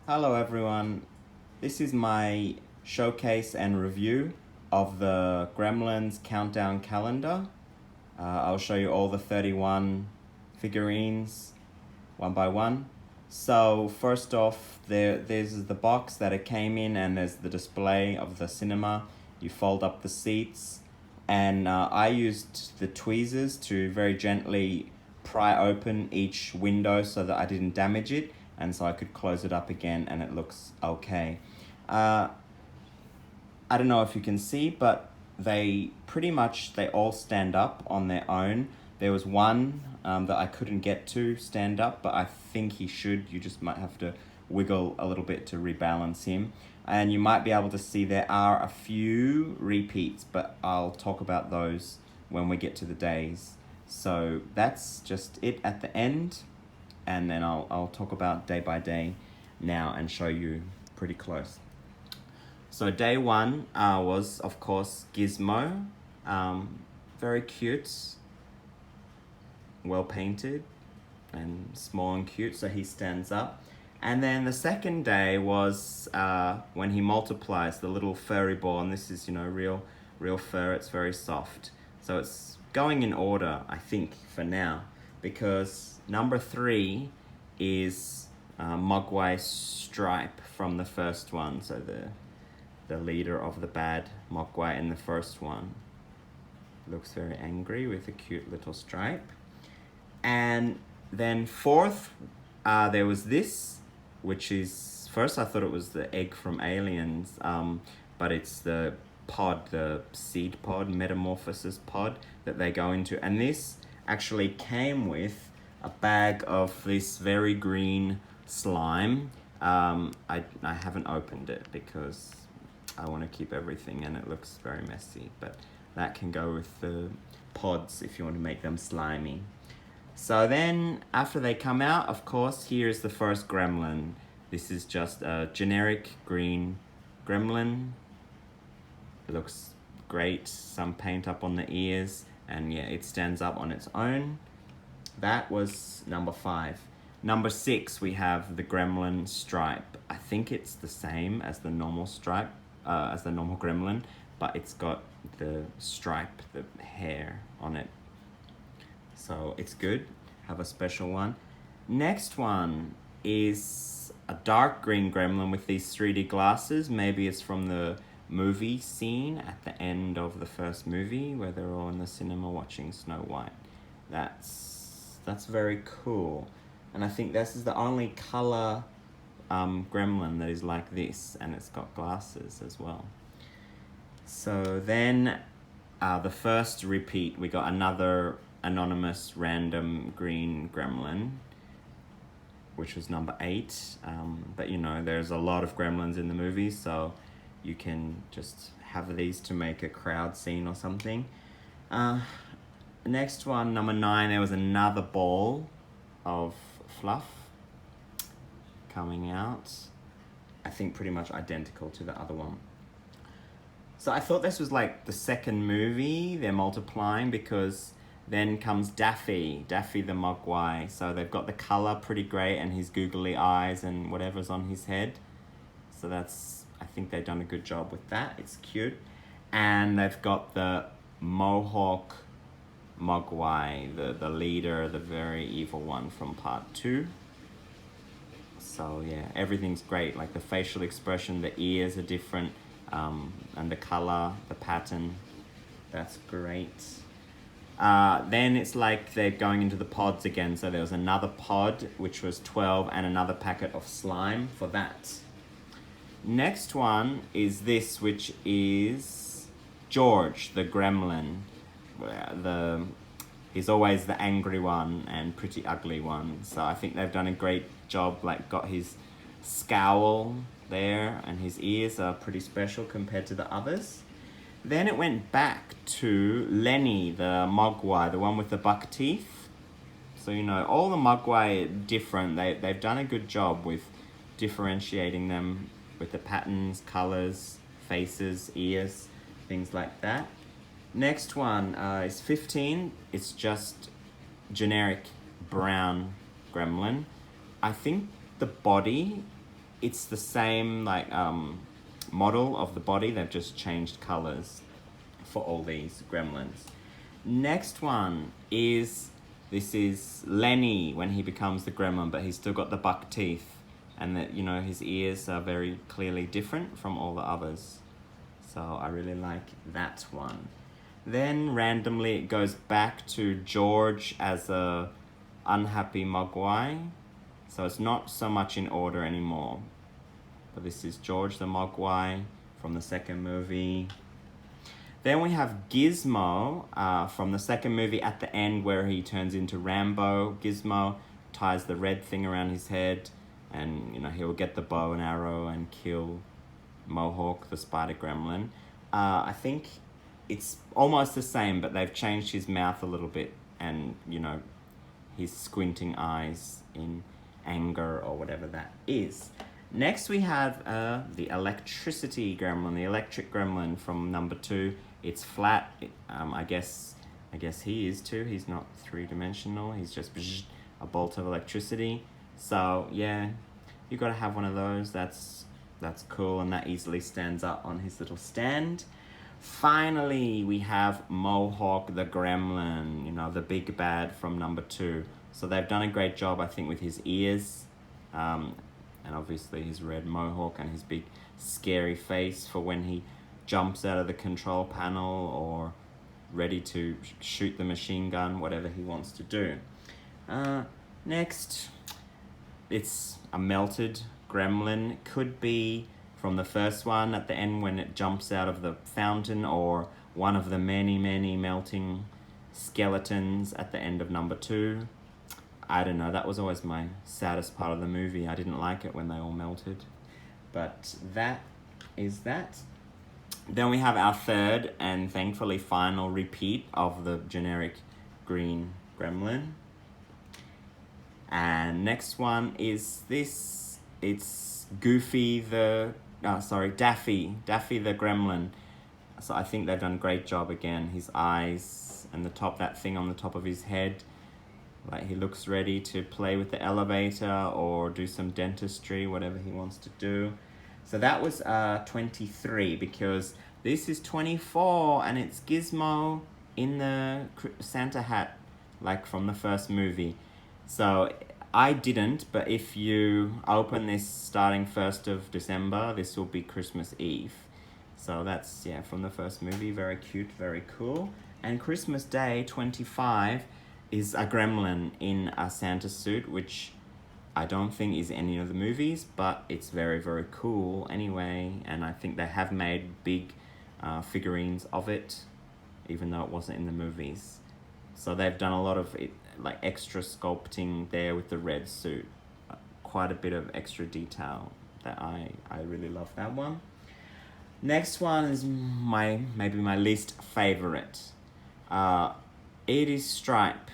Hello everyone, this is my showcase and review of the Gremlins countdown calendar. I'll show you all the 31 figurines one by one. So first off, there's the box that it came in, and there's the display of the cinema. You fold up the seats, and I used the tweezers to very gently pry open each window so that I didn't damage it, and so I could close it up again and it looks okay. I don't know if you can see, but they all stand up on their own. There was one that I couldn't get to stand up, but I think he should. You just might have to wiggle a little bit to rebalance him. And you might be able to see there are a few repeats, but I'll talk about those when we get to the days. So that's just it at the end, and then I'll talk about day by day now and show you pretty close. So day one was, of course, Gizmo. Very cute, well painted, and small and cute, so he stands up. And then the second day was when he multiplies, the little furry ball, and this is, real fur. It's very soft. So it's going in order, I think, for now, because number 3 is Mogwai Stripe from the first one, so the leader of the bad Mogwai in the first one. Looks very angry with a cute little stripe. And then fourth, there was this, which is, first I thought it was the egg from Aliens, but it's the pod, the seed pod, metamorphosis pod that they go into. And this actually came with a bag of this very green slime. I haven't opened it because I want to keep everything, and it looks very messy, but that can go with the pods if you want to make them slimy. So then after they come out, of course, here's the first gremlin. This is just a generic green gremlin. It looks great, some paint up on the ears, and yeah, it stands up on its own. That was number 5. Number 6, we have the gremlin Stripe. I think it's the same as the normal stripe, as the normal gremlin, but it's got the stripe, the hair on it. So it's good, have a special one. Next one is a dark green gremlin with these 3D glasses. Maybe it's from the movie scene at the end of the first movie where they're all in the cinema watching Snow White. That's very cool. And I think this is the only color gremlin that is like this, and it's got glasses as well. So then the first repeat, we got another anonymous random green gremlin, which was number 8. But there's a lot of gremlins in the movie, so you can just have these to make a crowd scene or something. Next one, number 9, there was another ball of fluff coming out. I think pretty much identical to the other one. So I thought this was like the second movie, they're multiplying, because then comes Daffy the Mogwai. So they've got the color pretty great, and his googly eyes and whatever's on his head. So I think they've done a good job with that. It's cute. And they've got the Mohawk Mogwai, the leader, the very evil one from part 2. So yeah, everything's great. Like the facial expression, the ears are different, and the color, the pattern, that's great. Then it's like they're going into the pods again. So there was another pod, which was 12, and another packet of slime for that. Next one is this, which is George, the gremlin. He's always the angry one and pretty ugly one. So I think they've done a great job, like got his scowl there, and his ears are pretty special compared to the others. Then it went back to Lenny, the Mogwai, the one with the buck teeth. So, all the Mogwai are different. They've done a good job with differentiating them with the patterns, colors, faces, ears, things like that. Next one is 15. It's just generic brown gremlin. I think the body it's the same like model of the body. They've just changed colors for all these gremlins. Next one is, this is Lenny when he becomes the gremlin, but he's still got the buck teeth, and that, you know, his ears are very clearly different from all the others. So I really like that one. Then randomly it goes back to George as a unhappy Mogwai. So it's not so much in order anymore. But this is George the Mogwai from the second movie. Then we have Gizmo from the second movie at the end where he turns into Rambo. Gizmo ties the red thing around his head, and, you know, he'll get the bow and arrow and kill Mohawk, the spider gremlin. I think it's almost the same, but they've changed his mouth a little bit, and, you know, his squinting eyes in anger or whatever that is. Next we have the electricity gremlin, the electric gremlin from number 2. It's flat. I guess he is too. He's not three-dimensional. He's just a bolt of electricity. So yeah, you got to have one of those. That's cool, and that easily stands up on his little stand. Finally, we have Mohawk the gremlin, you know, the big bad from number 2. So they've done a great job, I think, with his ears, and obviously his red mohawk and his big scary face for when he jumps out of the control panel or ready to shoot the machine gun, whatever he wants to do. Next, it's a melted gremlin. Could be from the first one at the end when it jumps out of the fountain, or one of the many melting skeletons at the end of number 2. I don't know, that was always my saddest part of the movie. I didn't like it when they all melted. But that is that. Then we have our third and thankfully final repeat of the generic green gremlin. And next one is this. It's Daffy the gremlin. So I think they've done a great job again. His eyes and that thing on the top of his head. Like, he looks ready to play with the elevator or do some dentistry, whatever he wants to do. So that was 23, because this is 24, and it's Gizmo in the Santa hat, like from the first movie. So I didn't, but if you open this starting 1st of December, this will be Christmas Eve. So that's, yeah, from the first movie. Very cute, very cool. And Christmas Day, 25, is a gremlin in a Santa suit, which I don't think is any of the movies, but it's very cool anyway. And I think they have made big figurines of it, even though it wasn't in the movies. So they've done a lot of like extra sculpting there with the red suit. Quite a bit of extra detail that I really love that one. Next one is maybe my least favorite. It is Stripe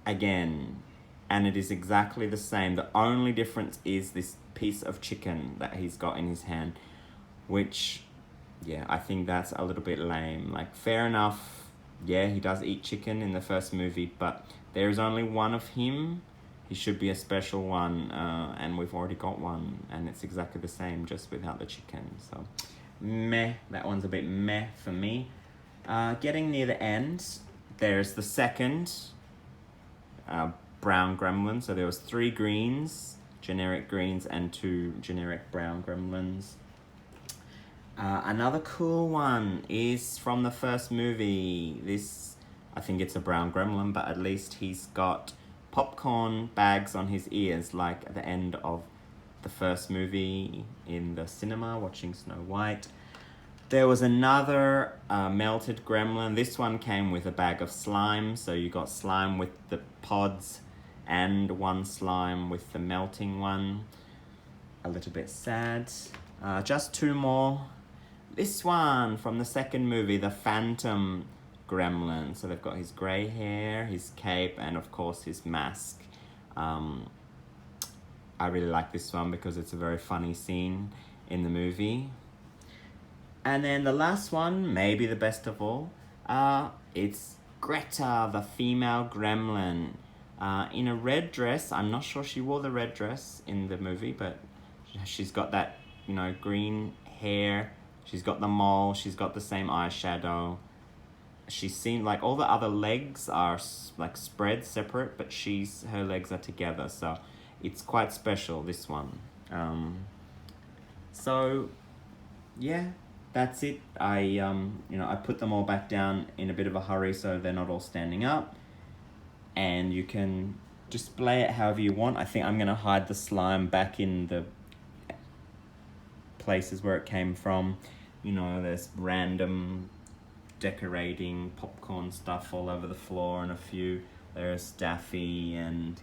again, and it is exactly the same. The only difference is this piece of chicken that he's got in his hand, which, yeah, I think that's a little bit lame. Like, fair enough, yeah, he does eat chicken in the first movie, but there is only one of him. He should be a special one, and we've already got one, and it's exactly the same, just without the chicken. So, meh, that one's a bit meh for me. Getting near the end, there's the second brown gremlin. So there was 3 greens, generic greens, and 2 generic brown gremlins. Another cool one is from the first movie. This, I think it's a brown gremlin, but at least he's got popcorn bags on his ears, like at the end of the first movie in the cinema watching Snow White. There was another melted gremlin. This one came with a bag of slime, so you got slime with the pods and one slime with the melting one. A little bit sad. Just 2 more. This one from the second movie, the Phantom gremlin. So they've got his grey hair, his cape, and of course his mask. I really like this one because it's a very funny scene in the movie. And then the last one, maybe the best of all, it's Greta, the female gremlin, in a red dress. I'm not sure she wore the red dress in the movie, but She's got that, you know, green hair. She's got the mole. She's got the same eyeshadow. She seemed like all the other legs are like spread separate, but her legs are together. So it's quite special, this one. So yeah, that's it. I put them all back down in a bit of a hurry so they're not all standing up. And you can display it however you want. I think I'm going to hide the slime back in the places where it came from. You know, there's random decorating popcorn stuff all over the floor, and there's Daffy and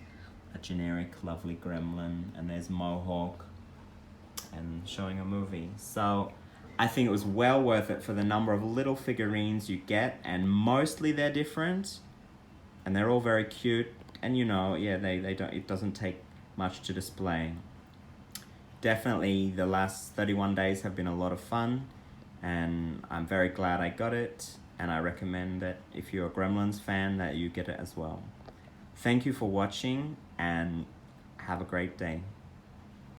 a generic lovely gremlin, and there's Mohawk and showing a movie. So I think it was well worth it for the number of little figurines you get, and mostly they're different and they're all very cute, and it doesn't take much to display. Definitely the last 31 days have been a lot of fun, and I'm very glad I got it, and I recommend that if you're a Gremlins fan that you get it as well. Thank you for watching, and have a great day.